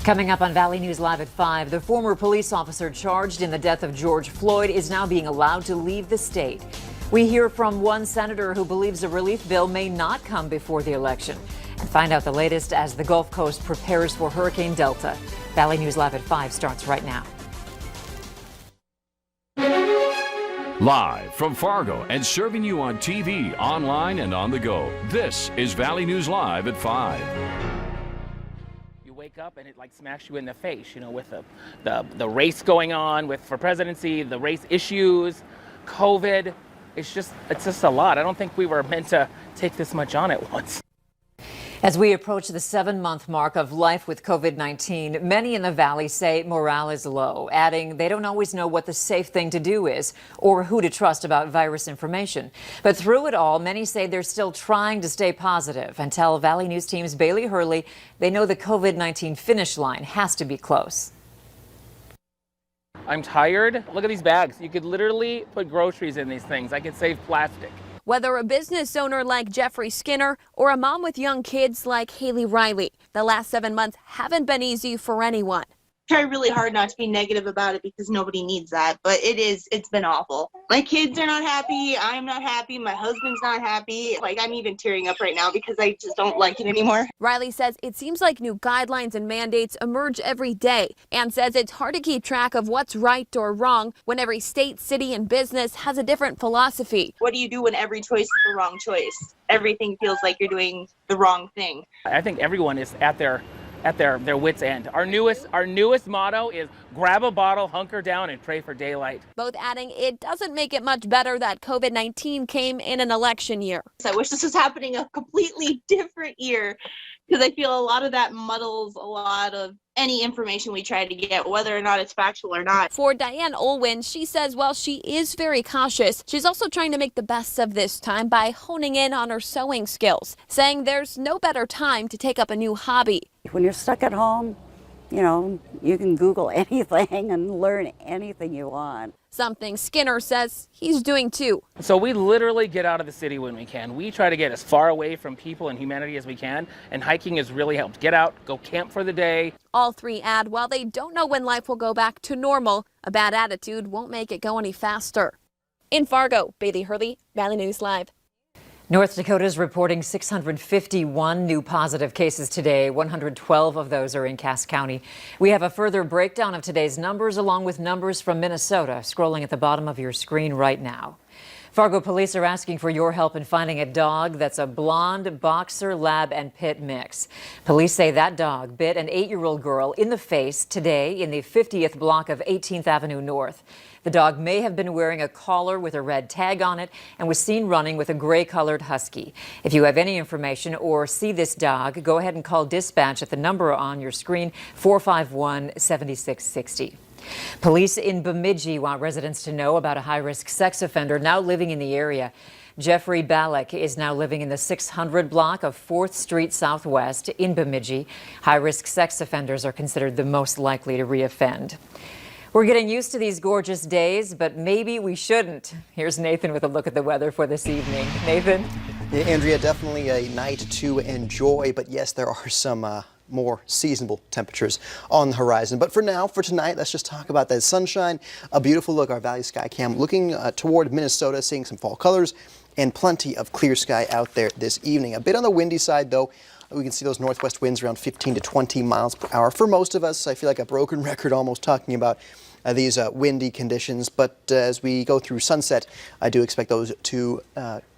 Coming up on Valley News Live at 5, the former police officer charged in the death of George Floyd is now being allowed to leave the state. We hear from one senator who believes a relief bill may not come before the election. And find out the latest as the Gulf Coast prepares for Hurricane Delta. Valley News Live at 5 starts right now. Live from Fargo and serving you on TV, online, and on the go. This is Valley News Live at 5. Wake up and it like smacks you in the face, you know, with the race going on for presidency, the race issues, COVID. It's just a lot. I don't think we were meant to take this much on at once. As we approach the 7-month mark of life with COVID-19, many in the Valley say morale is low, adding they don't always know what the safe thing to do is or who to trust about virus information. But through it all, many say they're still trying to stay positive and tell Valley News team's Bailey Hurley they know the COVID-19 finish line has to be close. I'm tired. Look at these bags. You could literally put groceries in these things. I could save plastic. Whether a business owner like Jeffrey Skinner or a mom with young kids like Haley Riley, the last 7 months haven't been easy for anyone. Try really hard not to be negative about it because nobody needs that, but it's been awful. My kids are not happy, I'm not happy, my husband's not happy. Like, I'm even tearing up right now because I just don't like it anymore. Riley says it seems like new guidelines and mandates emerge every day and says it's hard to keep track of what's right or wrong when every state, city, and business has a different philosophy. What do you do when every choice is the wrong choice? Everything feels like you're doing the wrong thing. I think everyone is at their wits' end. Our newest motto is grab a bottle, hunker down, and pray for daylight. Both adding it doesn't make it much better that COVID-19 came in an election year. I wish this was happening a completely different year because I feel a lot of that muddles a lot of any information we try to get, whether or not it's factual or not. For Diane Olwyn, she says while she is very cautious, she's also trying to make the best of this time by honing in on her sewing skills, saying there's no better time to take up a new hobby. When you're stuck at home, you know, you can Google anything and learn anything you want. Something Skinner says he's doing too. So we literally get out of the city when we can. We try to get as far away from people and humanity as we can, and hiking has really helped. Get out, go camp for the day. All three add while they don't know when life will go back to normal, a bad attitude won't make it go any faster. In Fargo, Bailey Hurley, Valley News Live. North Dakota is reporting 651 new positive cases today. 112 of those are in Cass County. We have a further breakdown of today's numbers along with numbers from Minnesota scrolling at the bottom of your screen right now. Fargo police are asking for your help in finding a dog that's a blonde boxer, lab, and pit mix. Police say that dog bit an 8-year-old girl in the face today in the 50th block of 18th Avenue North. The dog may have been wearing a collar with a red tag on it and was seen running with a gray-colored husky. If you have any information or see this dog, go ahead and call dispatch at the number on your screen, 451-7660. Police in Bemidji want residents to know about a high-risk sex offender now living in the area. Jeffrey Balak is now living in the 600 block of 4th Street Southwest in Bemidji. High-risk sex offenders are considered the most likely to reoffend. We're getting used to these gorgeous days, but maybe we shouldn't. Here's Nathan with a look at the weather for this evening. Nathan? Yeah, Andrea, definitely a night to enjoy, but yes, there are some more seasonable temperatures on the horizon. But for now, for tonight, let's just talk about that sunshine. A beautiful look, our Valley Sky Cam looking toward Minnesota, seeing some fall colors and plenty of clear sky out there this evening. A bit on the windy side, though. We can see those northwest winds around 15 to 20 miles per hour. For most of us, I feel like a broken record almost talking about these windy conditions, but as we go through sunset, I do expect those to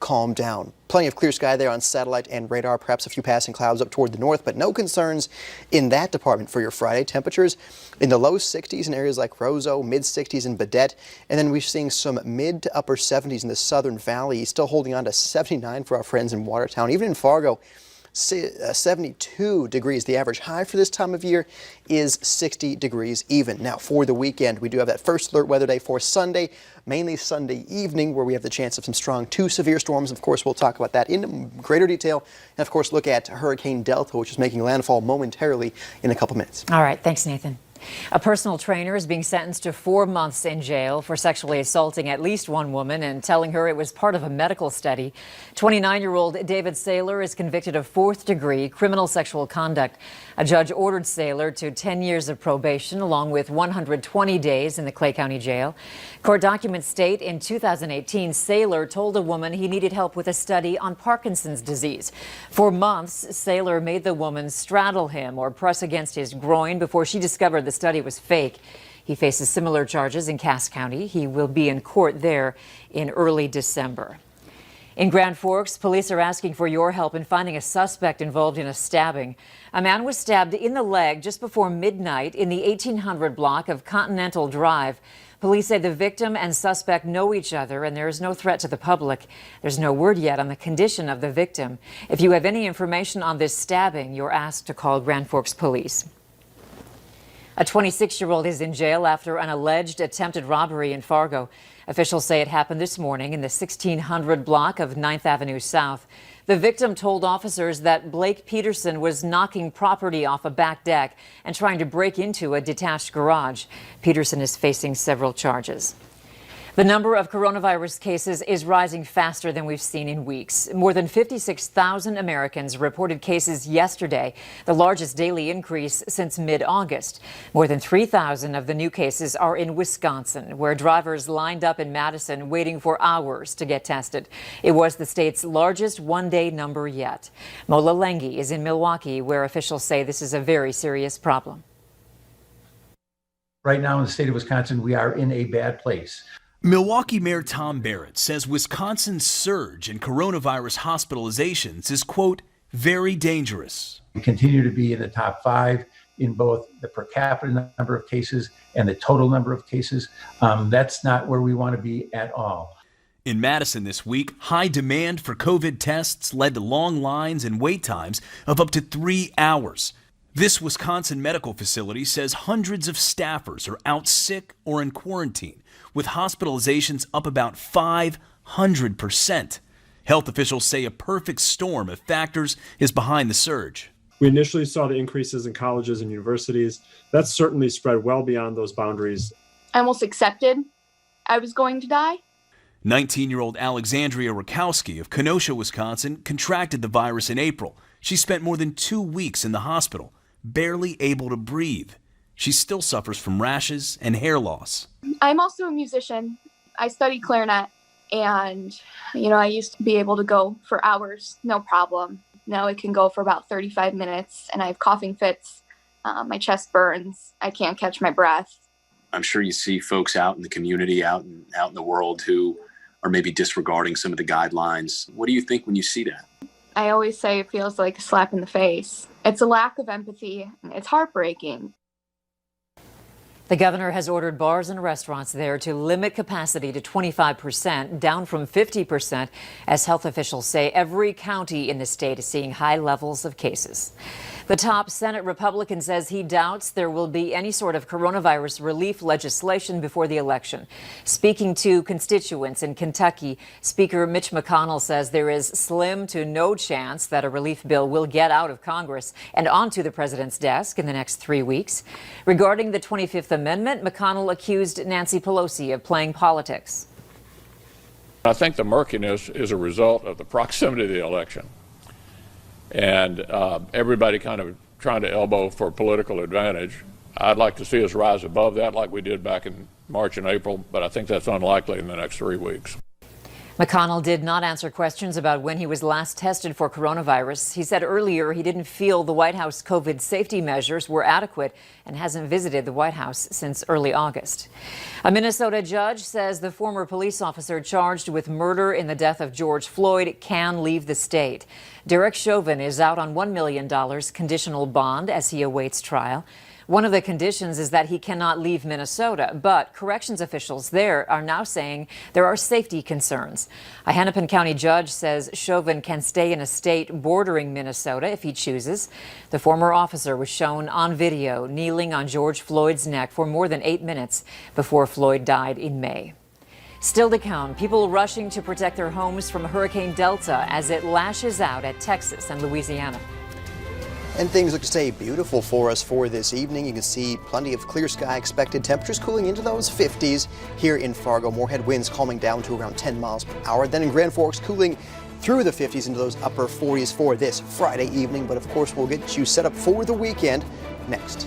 calm down. Plenty of clear sky there on satellite and radar, perhaps a few passing clouds up toward the north, but no concerns in that department for your Friday. Temperatures in the low 60s in areas like Roseau, mid 60s in Badette, and then we're seeing some mid to upper 70s in the Southern Valley, still holding on to 79 for our friends in Watertown. Even in Fargo, 72 degrees. The average high for this time of year is 60 degrees even. Now for the weekend, we do have that first alert weather day for Sunday, mainly Sunday evening, where we have the chance of some strong to severe storms. Of course, we'll talk about that in greater detail. And of course, look at Hurricane Delta, which is making landfall momentarily in a couple minutes. All right. Thanks, Nathan. A personal trainer is being sentenced to 4 months in jail for sexually assaulting at least one woman and telling her it was part of a medical study. 29-year-old David Saylor is convicted of 4th-degree criminal sexual conduct. A judge ordered Saylor to 10 years of probation along with 120 days in the Clay County Jail. Court documents state in 2018, Saylor told a woman he needed help with a study on Parkinson's disease. For months, Saylor made the woman straddle him or press against his groin before she discovered the study was fake. He faces similar charges in Cass County. He will be in court there in early December. In Grand Forks, police are asking for your help in finding a suspect involved in a stabbing. A man was stabbed in the leg just before midnight in the 1800 block of Continental Drive. Police say the victim and suspect know each other and there is no threat to the public. There's no word yet on the condition of the victim. If you have any information on this stabbing, you're asked to call Grand Forks Police. A 26-year-old is in jail after an alleged attempted robbery in Fargo. Officials say it happened this morning in the 1600 block of 9th Avenue South. The victim told officers that Blake Peterson was knocking property off a back deck and trying to break into a detached garage. Peterson is facing several charges. The number of coronavirus cases is rising faster than we've seen in weeks. More than 56,000 Americans reported cases yesterday, the largest daily increase since mid-August. More than 3,000 of the new cases are in Wisconsin, where drivers lined up in Madison waiting for hours to get tested. It was the state's largest one-day number yet. Mola Lengi is in Milwaukee, where officials say this is a very serious problem. Right now in the state of Wisconsin, we are in a bad place. Milwaukee Mayor Tom Barrett says Wisconsin's surge in coronavirus hospitalizations is, quote, very dangerous. We continue to be in the top 5 in both the per capita number of cases and the total number of cases. That's not where we want to be at all. In Madison this week, high demand for COVID tests led to long lines and wait times of up to 3 hours. This Wisconsin medical facility says hundreds of staffers are out sick or in quarantine, with hospitalizations up about 500%. Health officials say a perfect storm of factors is behind the surge. We initially saw the increases in colleges and universities. That's certainly spread well beyond those boundaries. I almost accepted I was going to die. 19-year-old Alexandria Rakowski of Kenosha, Wisconsin, contracted the virus in April. She spent more than 2 weeks in the hospital, barely able to breathe. She still suffers from rashes and hair loss. I'm also a musician. I study clarinet, and, I used to be able to go for hours, no problem. Now it can go for about 35 minutes, and I have coughing fits. My chest burns. I can't catch my breath. I'm sure you see folks out in the community, out in the world, who are maybe disregarding some of the guidelines. What do you think when you see that? I always say it feels like a slap in the face. It's a lack of empathy. It's heartbreaking. The governor has ordered bars and restaurants there to limit capacity to 25%, down from 50%, as health officials say every county in the state is seeing high levels of cases. The top Senate Republican says he doubts there will be any sort of coronavirus relief legislation before the election. Speaking to constituents in Kentucky, Speaker Mitch McConnell says there is slim to no chance that a relief bill will get out of Congress and onto the president's desk in the next 3 weeks. Regarding the 25th Amendment, McConnell accused Nancy Pelosi of playing politics. I think the murkiness is a result of the proximity of the election. And everybody kind of trying to elbow for political advantage. I'd like to see us rise above that like we did back in March and April, but I think that's unlikely in the next 3 weeks. McConnell did not answer questions about when he was last tested for coronavirus. He said earlier he didn't feel the White House COVID safety measures were adequate and hasn't visited the White House since early August. A Minnesota judge says the former police officer charged with murder in the death of George Floyd can leave the state. Derek Chauvin is out on $1 million conditional bond as he awaits trial. One of the conditions is that he cannot leave Minnesota, but corrections officials there are now saying there are safety concerns. A Hennepin County judge says Chauvin can stay in a state bordering Minnesota if he chooses. The former officer was shown on video kneeling on George Floyd's neck for more than 8 minutes before Floyd died in May. Still to come, people rushing to protect their homes from Hurricane Delta as it lashes out at Texas and Louisiana. And things look to stay beautiful for us for this evening. You can see plenty of clear sky expected. Temperatures cooling into those 50s here in Fargo. Moorhead winds calming down to around 10 miles per hour. Then in Grand Forks, cooling through the 50s into those upper 40s for this Friday evening. But of course, we'll get you set up for the weekend next.